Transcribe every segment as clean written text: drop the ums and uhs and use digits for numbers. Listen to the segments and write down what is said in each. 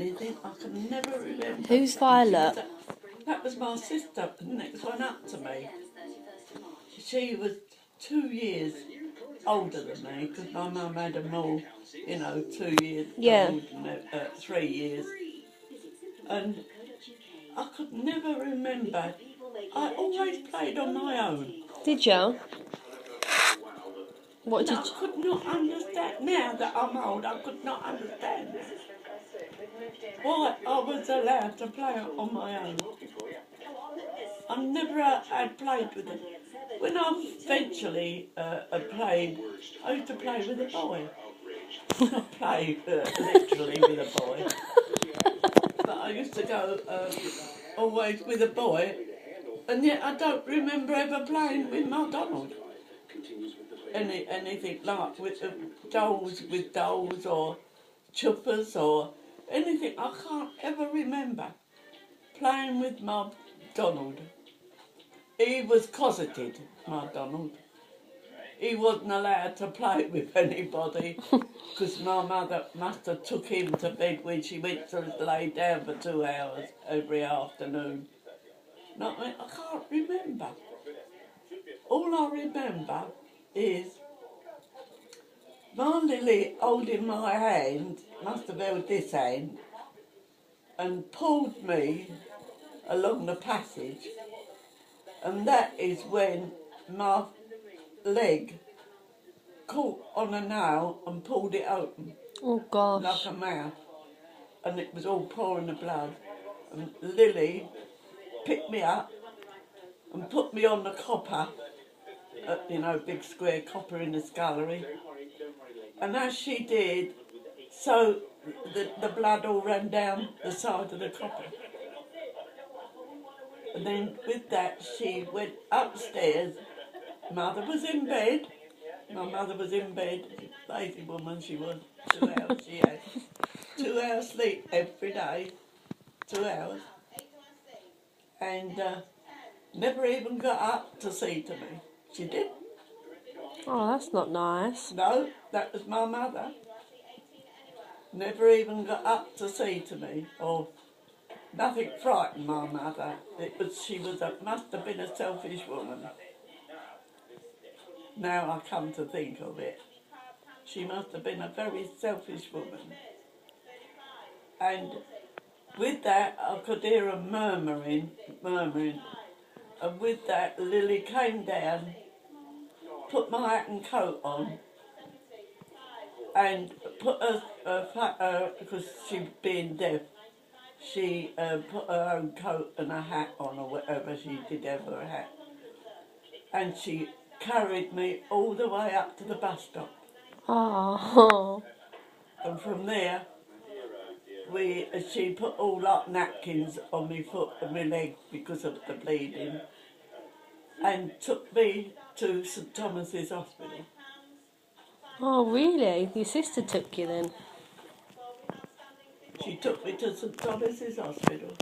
anything. I can never remember. Who's Violet? That was my sister, the next one up to me. She was 2 years older than me, because my mum had them all, 2 years old and 3 years. And I could never remember. I always played on my own. Did you? What did I could not understand. Now that I'm old, I could not understand why I was allowed to play on my own. I never had played with it. When I eventually had played, I used to play with a boy. Not play literally with a boy. But I used to go always with a boy, and yet I don't remember ever playing with my Donald. Anything like with dolls or chuppers or anything. I can't ever remember playing with my Donald. He was closeted, my Donald. He wasn't allowed to play with anybody because my mother must have took him to bed when she went to lay down for 2 hours every afternoon. I can't remember. All I remember is my Lily holding my hand, must have held this hand, and pulled me along the passage, and that is when my leg caught on a nail and pulled it open. Oh gosh. Like a mouth, and it was all pouring the blood. And Lily picked me up and put me on the copper, big square copper in the scullery. And as she did, so the blood all ran down the side of the copper. And then with that, she went upstairs. Mother was in bed. My mother was in bed. Lazy woman she was. 2 hours she had. 2 hours sleep every day. 2 hours. And never even got up to see to me. She did. Oh, that's not nice. No, that was my mother. Never even got up to see to me, or nothing frightened my mother. She must have been a selfish woman. Now I come to think of it. She must have been a very selfish woman. And with that, I could hear her murmuring. And with that, Lily came down, put my hat and coat on, and put because she being deaf, she put her own coat and a hat on, or whatever she did have her hat. And she carried me all the way up to the bus stop. Oh. And from there, she put all like napkins on my foot and my leg because of the bleeding, and took me to St Thomas's Hospital. Oh, really? Your sister took you then? She took me to St Thomas's Hospital,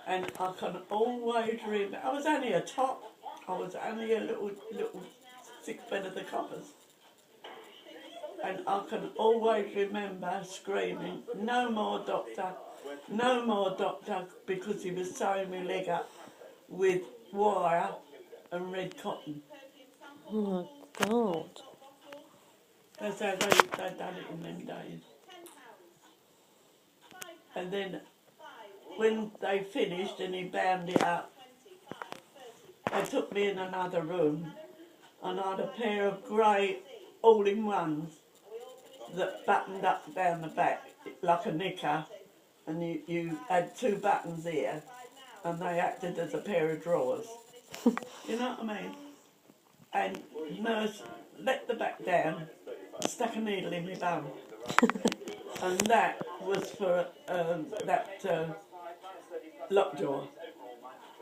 and I can always remember. I was only a tot. I was only a little sixpence of the coppers. And I can always remember screaming, "No more doctor, no more doctor," because he was sewing my leg up with wire and red cotton. Oh my God. That's how they done it in them days. And then when they finished and he bound it up, they took me in another room, and I had a pair of grey all-in-ones that buttoned up down the back like a knicker, and you had 2 buttons here, and they acted as a pair of drawers. You know what I mean? And nurse let the back down, stuck a needle in my bum, and that was for that lockjaw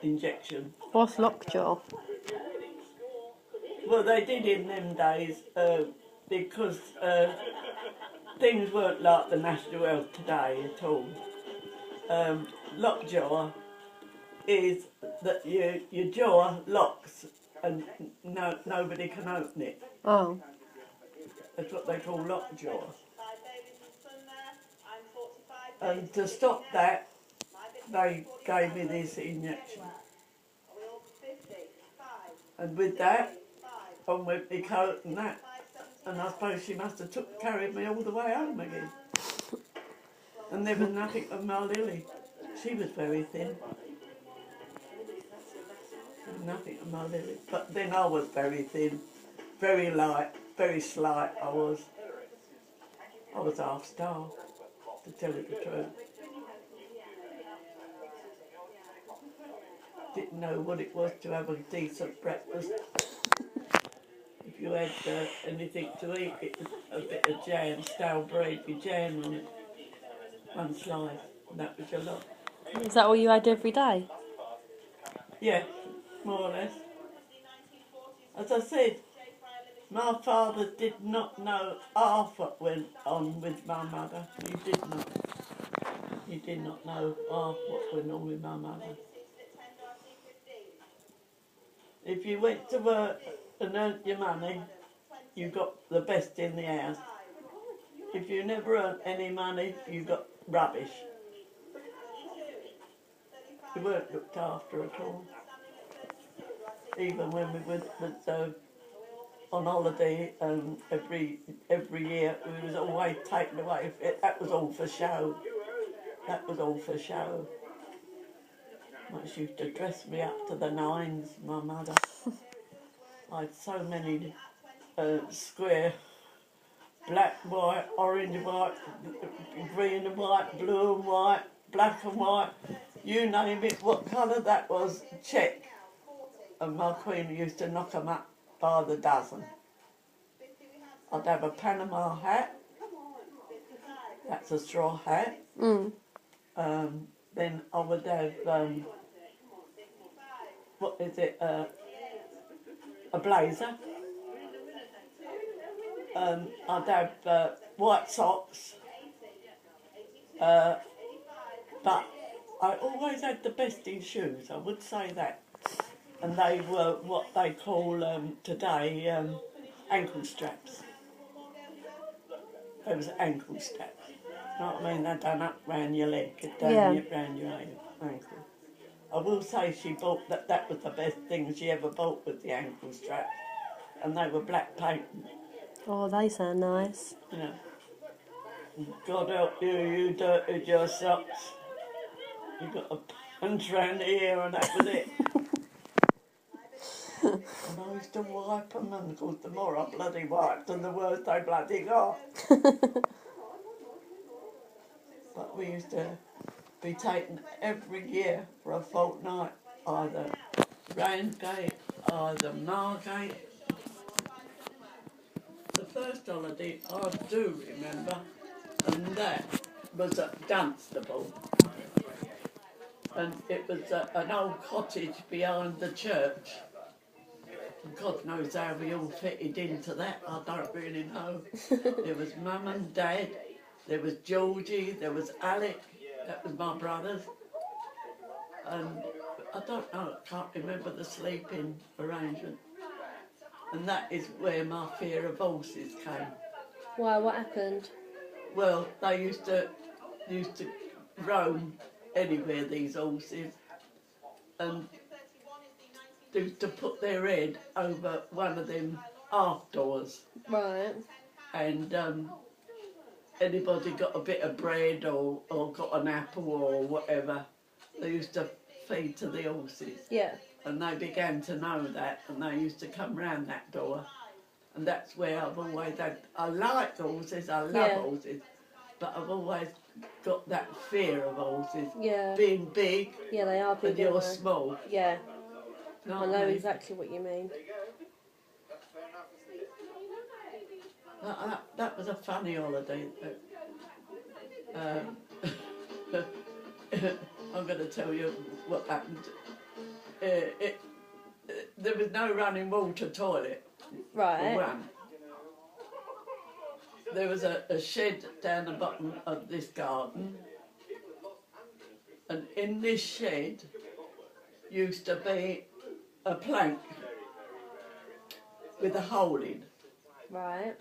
injection. What's lockjaw? Well, they did in them days because things weren't like the National Health today at all. Lockjaw is that your jaw locks and nobody can open it. Oh. That's what they call lockjaw. And to stop that, they gave me this injection. And with that, on with my coat and that, and I suppose she must have carried me all the way home again. And there was nothing of my Lily. She was very thin. Nothing of my Lily. But then I was very thin, very light, very slight I was. I was half starved, to tell you the truth. Didn't know what it was to have a decent breakfast. If you had anything to eat, it was a bit of jam, stale bread with jam on it. One slice, and that was your lot. Is that all you had every day? Yeah, more or less. As I said, my father did not know half what went on with my mother. He did not. He did not know half what went on with my mother. If you went to work and earned your money, you got the best in the house. If you never earned any money, you got rubbish. We weren't looked after at all. Even when we went on holiday every year, we was always taken away. That was all for show. That was all for show. She used to dress me up to the nines, my mother. I had so many square, black, white, orange, white, green and white, blue and white, black and white, you name it, what colour that was, check. And my queen used to knock them up by the dozen. I'd have a Panama hat, that's a straw hat. Then I would have, what is it, a blazer. I'd have white socks, but I always had the best in shoes, I would say that. And they were what they call today ankle straps. They was ankle straps. You know what I mean? They done up round your leg, round your ankle. I will say she bought that was the best thing she ever bought, was the ankle straps. And they were black paint. Oh, they sound nice. You know. God help you, you dirtied your socks. You got a punch round the ear and that was it. And I used to wipe them, and of course the more I bloody wiped them, the worse they bloody got. But we used to be taken every year for a fortnight, either Ramsgate, either Margate. The first holiday I do remember, and that was at Dunstable. And it was an old cottage behind the church. And God knows how we all fitted into that, I don't really know. There was Mum and Dad, there was Georgie, there was Alec, that was my brothers. And I don't know, I can't remember the sleeping arrangement. And that is where my fear of horses came. Why, what happened? Well, they used to roam anywhere, these horses, and they used to put their head over one of them half doors. Right. And anybody got a bit of bread or got an apple or whatever, they used to feed to the horses. Yeah. And they began to know that, and they used to come round that door. And that's where I've always had, I like horses, I love horses, but I've always got that fear of horses. Yeah. Being big, Yeah, they are big. and you're small. Yeah. No, I know exactly what you mean. That was a funny holiday. I'm going to tell you what happened. There was no running water toilet. Right. There was a shed down the bottom of this garden, and in this shed used to be a plank with a hole in. Right.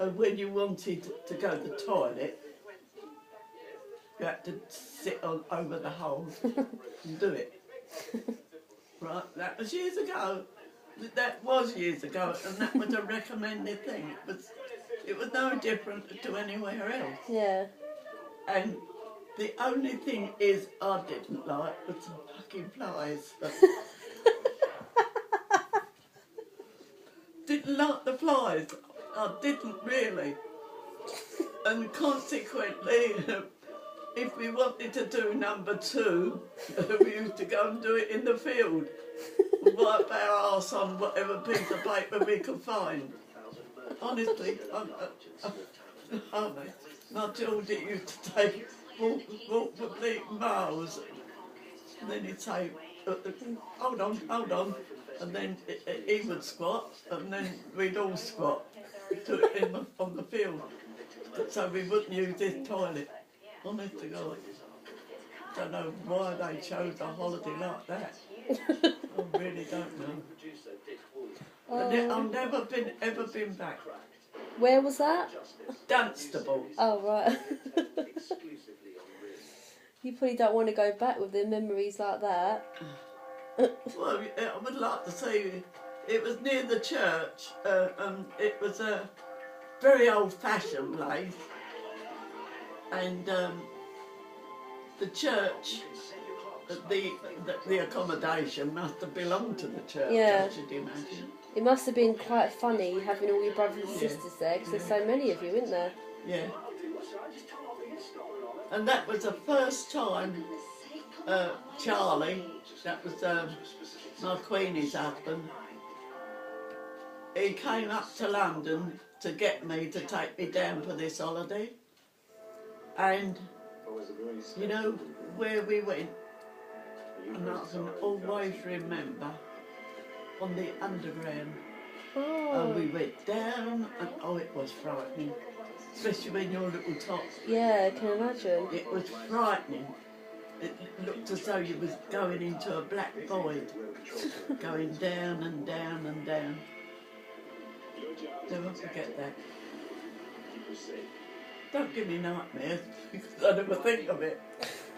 And when you wanted to go to the toilet, You had to sit on over the holes and do it. Right, that was years ago. That was years ago, and that was a recommended thing. It was no different to anywhere else. Yeah. And the only thing is I didn't like was some fucking flies. Didn't like the flies. I didn't really. And consequently, if we wanted to do number 2, we used to go and do it in the field. Wipe our arse on whatever piece of paper we could find. Honestly, my children used to walk complete miles. And then he'd say, hold on. And then he would squat, and then we'd all squat on the field. So we wouldn't use this toilet. Honest to God. Don't know why they chose a holiday like that. I really don't know. And I've never ever been back. Where was that? Dunstable. Oh, right. You probably don't want to go back with the memories like that. Well, I would like to say it was near the church, and it was a very old-fashioned place, and the church, the accommodation must have belonged to the church. Yeah. I should imagine. It must have been quite funny having all your brothers and Yeah. sisters there, because there's so many of you, isn't there? Yeah. And that was the first time Charlie, that was my Queenie's husband, he came up to London to get me to take me down for this holiday. And you know where we went? And I can always remember on the underground. And we went down, and oh, it was frightening. Especially when you're little tots. Yeah, I can imagine. It was frightening. It looked as though you was going into a black void. Going down and down and down. Never forget that. Don't give me nightmares, because I never think of it.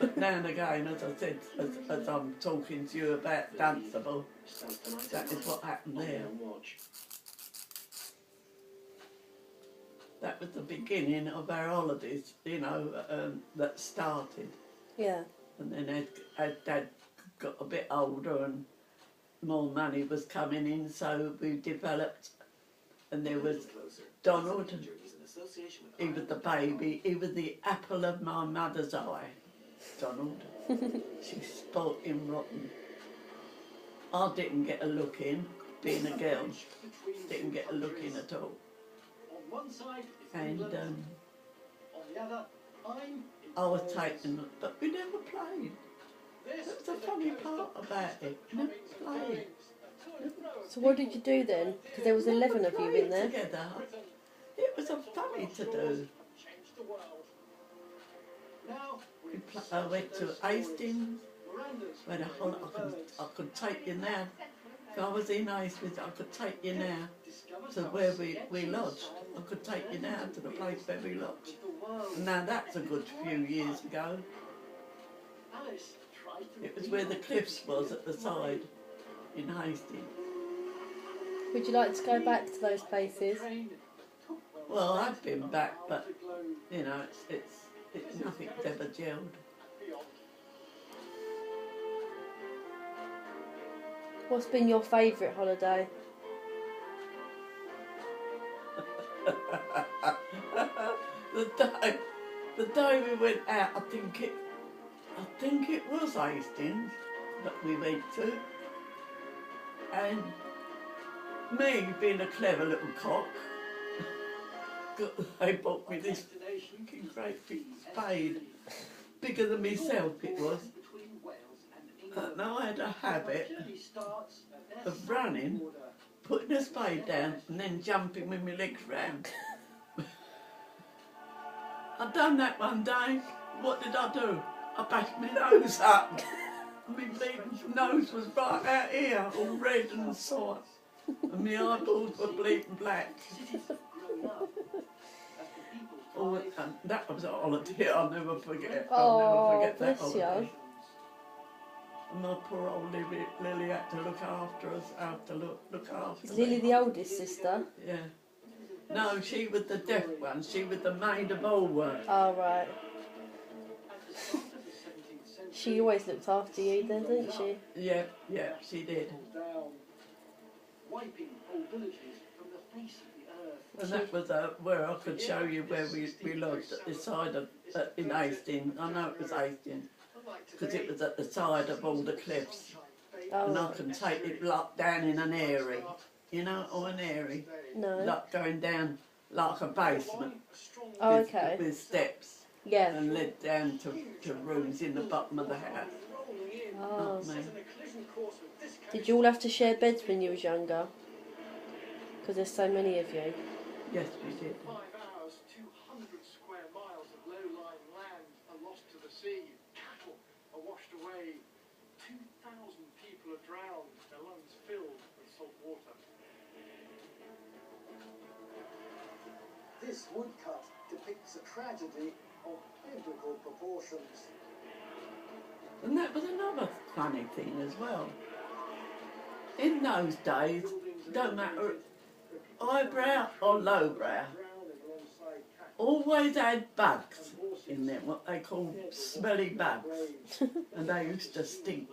But now and again, as I said, as I'm talking to you about Dunstable, that is what happened there. That was the beginning of our holidays, you know, that started. Yeah. And then as Dad got a bit older and more money was coming in, so we developed, and there was Donald, he was the baby, he was the apple of my mother's eye, Donald. She spoilt him rotten. I didn't get a look in, being a girl, didn't get a look in at all. And I was taken, but we never played. That's the funny part about it. Never played. So what did you do then? Because there was 11 of you in there. Together. It was funny to do. I went to Hastings. Went a I could take you now. If I was in Hastings, I could take you now to where we lodged. I could take you now to the place where we lodged. Now that's a good few years ago. It was where the cliffs was at the side in Hastings. Would you like to go back to those places? Well, I've been back, but you know, it's nothing's ever gelled. What's been your favourite holiday? the day we went out, I think it was Hastings that we went to, and me being a clever little cock, they bought me this fucking great big spade, bigger than myself it was. And I had a habit of running, putting a spade down and then jumping with my legs round. I done that one day. What did I do? I bashed my nose up. My bleeding nose was right out here, all red and sore. And my eyeballs were bleeding black. Oh, and that was a holiday I'll never forget. Oh, I'll never forget that bless you. holiday. And my poor old Lily had to look after us, look after Is Lily me. the oldest sister? Yeah. No, she was the deaf one. She was the maid of all work. Oh, right. She always looked after you then, didn't she? Yeah, she did. Wiping old villages from the face of the earth. And that was where I could show you where we lodged at the side of in Hastings. I know it was Hastings because it was at the side of all the cliffs, and I Oh, can take it like down in an airy, you know, or an airy, no. like going down like a basement Oh, okay. with steps Yeah. and led down to rooms in the bottom of the house. Oh. Not me. Did you all have to share beds when you was younger? Because there's so many of you. Yes, we did. 5 hours, 200 square miles of low-lying land are lost to the sea. Cattle are washed away. 2,000 people are drowned, their lungs filled with salt water. This woodcut depicts a tragedy of biblical proportions. And that was another funny thing as well. In those days, don't matter highbrow or lowbrow, always had bugs in them, what they call smelly bugs, and they used to stink.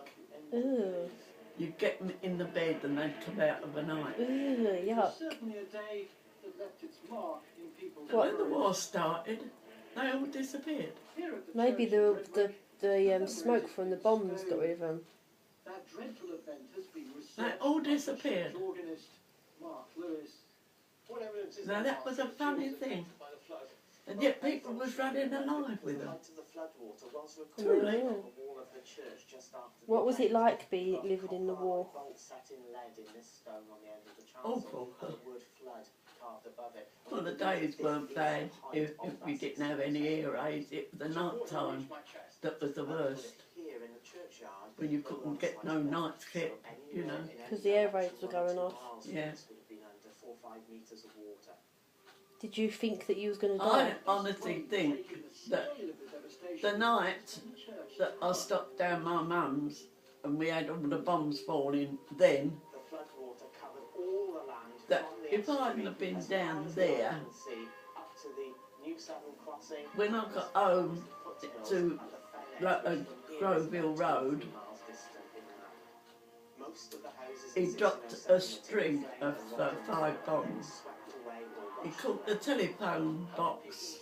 Ooh. You'd get them in the bed and they'd come out of the night. Ooh, yuck. Certainly a day that left its mark in people's And when the war started, they all disappeared. Maybe the smoke from the bombs got rid of them. That dreadful event has been They all disappeared. organist Mark Lewis. What evidence is Now that was a funny thing. And yet people was running alive with them. Truly. Mm. What was it like living in the war? Awful. Well, the days weren't bad if we didn't have any air raids. It was the night time that was the worst. When you couldn't get no night kit, you know. Because the air raids were going off. Yeah. Did you think that you was going to I die? honestly think that the night that I stopped down my mum's and we had all the bombs falling then, that if I hadn't have been down there, when I got home to Groveville Road, he dropped a string of 5 bombs. He caught the telephone box,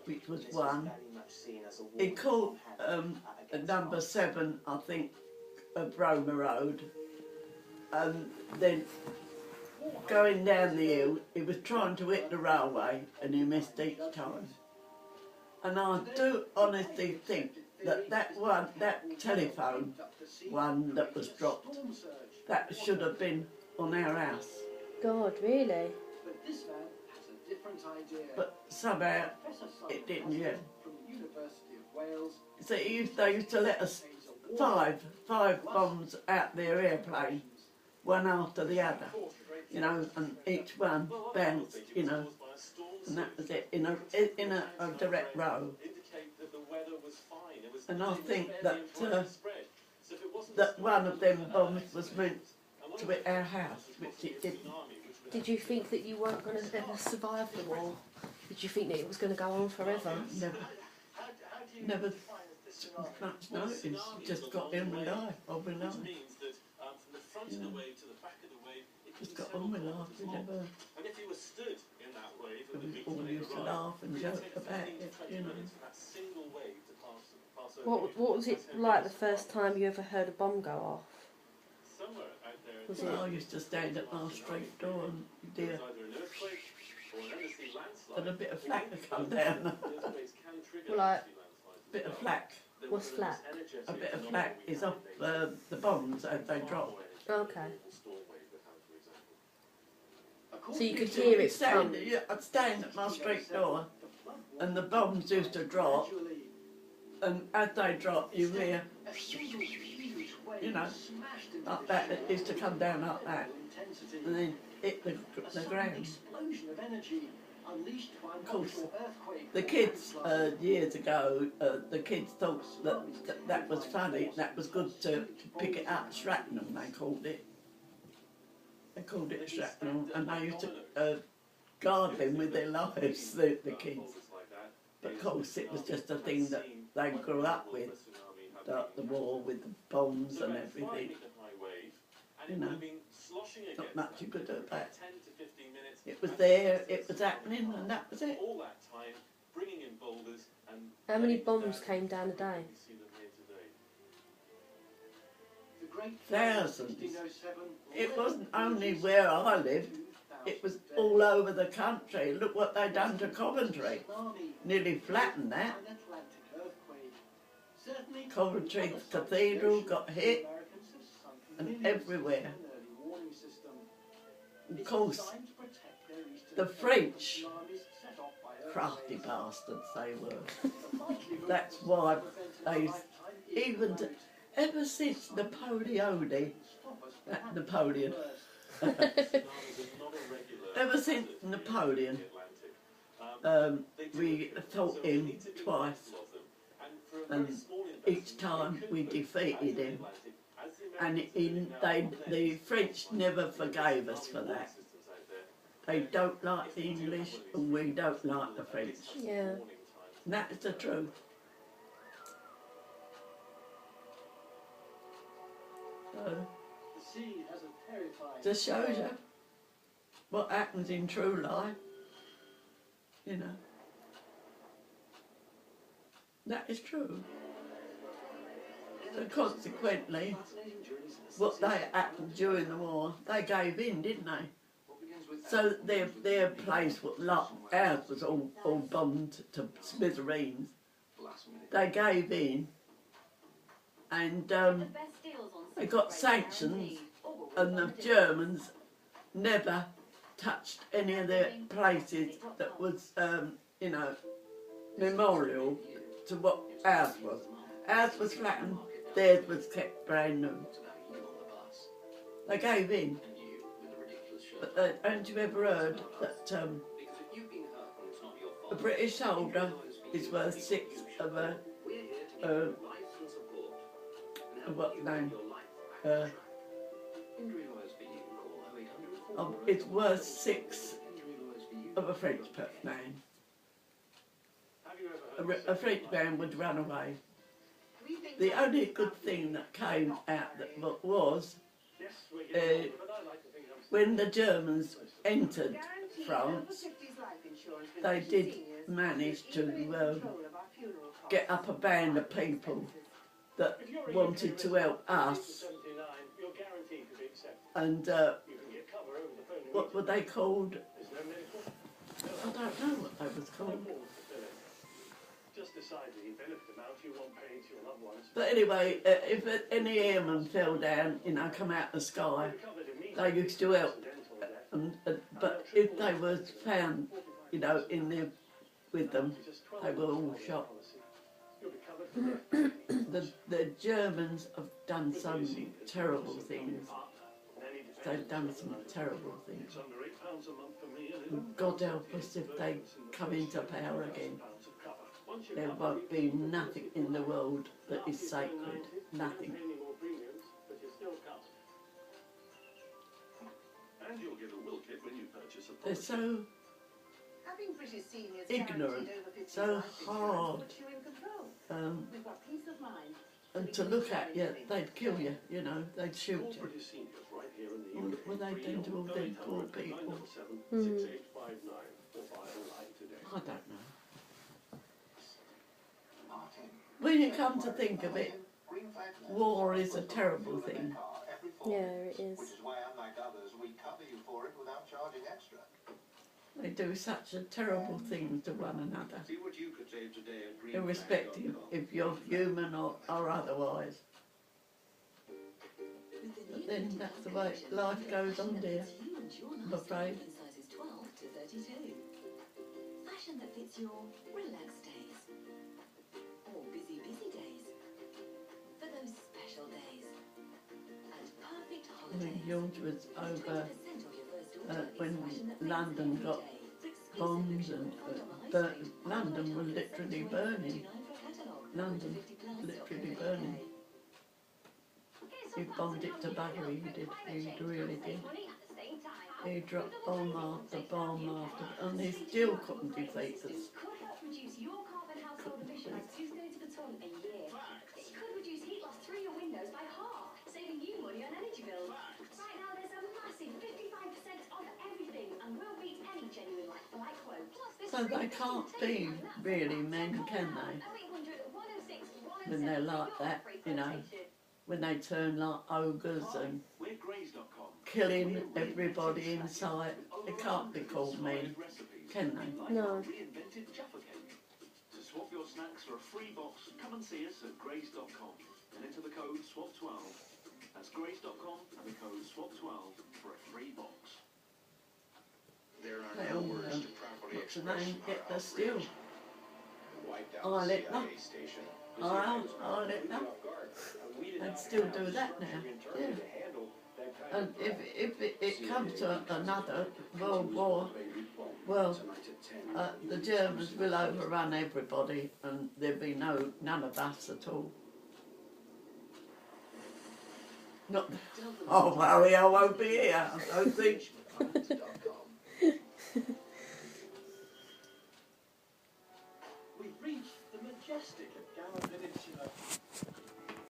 which was 1. He caught number 7, I think, of Roma Road. And then going down the hill, he was trying to hit the railway and he missed each time. And I do honestly think that that telephone one that was dropped, that should have been on our house. God, really? But this man has a different idea. But somehow it didn't, yeah. From the University of Wales. So they used to let us five bombs out their airplane, one after the other, you know, and each one bounced, you know, and that was it, in a direct row. And I think that that one of them bombs was meant to hit our house, which it didn't. Did you think that you weren't going to ever survive the war? Did you think that it was going to go on forever? Never much notice. Just got in with life, on with life. You know, just got on with life. We never. We all used to laugh and joke about it, you know. What was it like the first time you ever heard a bomb go off? Was it? I used to stand at my street door and dear, and a bit of flak would come down. Like, Bit of flak. what's flak? A bit of flak is off the bombs as they drop. Okay. So you could hear it come. I'd stand at my street door and the bombs used to drop, and as they drop you hear, you know, like that. It used to come down like that and then hit the ground. unleashed by an course, offshore earthquake. the kids years ago, the kids thought that was funny. That was good to pick it up. Shrapnel, they called it. They called it shrapnel, and they used to guard them with their lives, the kids. But of course, it was just a thing that they grew up with, the war with the bombs and everything. You know, not much you could do about it. It was there, it was happening, and that was it. How many bombs came down a day? Thousands. It wasn't only where I lived, it was all over the country. Look what they done to Coventry. Nearly flattened that. Coventry Cathedral got hit, and everywhere. Of course, the French, crafty bastards they were. That's why they, ever since Napoleon, ever since Napoleon, we fought him twice, and each time we defeated him. And the French never forgave us for that. They don't like the English, and we don't like the French. Yeah. And that is the truth. So, just shows you what happens in true life, you know. That is true. So consequently, what they happened during the war, they gave in, didn't they? So their place, ours was all bombed to smithereens. They gave in, and they got sanctions, and the Germans never touched any of their places that was, you know, memorial to what ours was. Ours was flattened, theirs was kept brand new. They gave in. But haven't you ever heard that a British soldier is worth 6 of a what name? It's worth 6 of a French man. A French man would run away. The only good thing that came out that was when the Germans entered France, they did manage to get up a band of people that wanted to help us. And what were they called? I don't know what they was called. But anyway, if any airman fell down, you know, come out the sky, they used to help. But if they was found, you know, in there with them, they were all shot. The Germans have done some terrible things. They've done some terrible things. God help us if they come into power again. There won't be nothing in the world that is sacred. Nothing. They're so ignorant, so hard. And to look at you, they'd kill you, you know, they'd shoot you. What were they doing to all them poor people? I don't know. When you come to think of it, war is a terrible thing. Yeah, it is. They do such a terrible thing to one another, irrespective if you're human or otherwise. But then that's the way life goes on, dear, I'm afraid. Fashion that fits your relaxed days, or busy days, for those special days, and perfect holidays. When George was over, when London got bombs and London was literally burning. London literally burning. He bombed it to buggery, he did, he really did. He dropped bomb after bomb after, and they still couldn't defeat us. Could help reduce your carbon household emissions by 2 grams per tonne a year. It could reduce heat loss through your windows by half, saving you money on energy bills. Right now there's a massive 55% off everything and will beat any genuine like-for-like quote. Plus this So they can't be really men, can they? When they're like that, you know, when they turn like ogres and killing everybody in sight. They can't be called men, can they? No. To swap your snacks for a free box, come and see us at Grays.com and enter the code SWAP12. That's Grays.com and the code SWAP12 for a free box. There are They no all, words to properly what's the express name, get our the steel. outrage. Wiped out I'll the let them. CIA station. I'll let them. They'd still do that now, yeah. And if it comes to another world war, well, the Germans will overrun everybody and there'll be none of us at all. Not, oh, well, I won't be here, I don't think.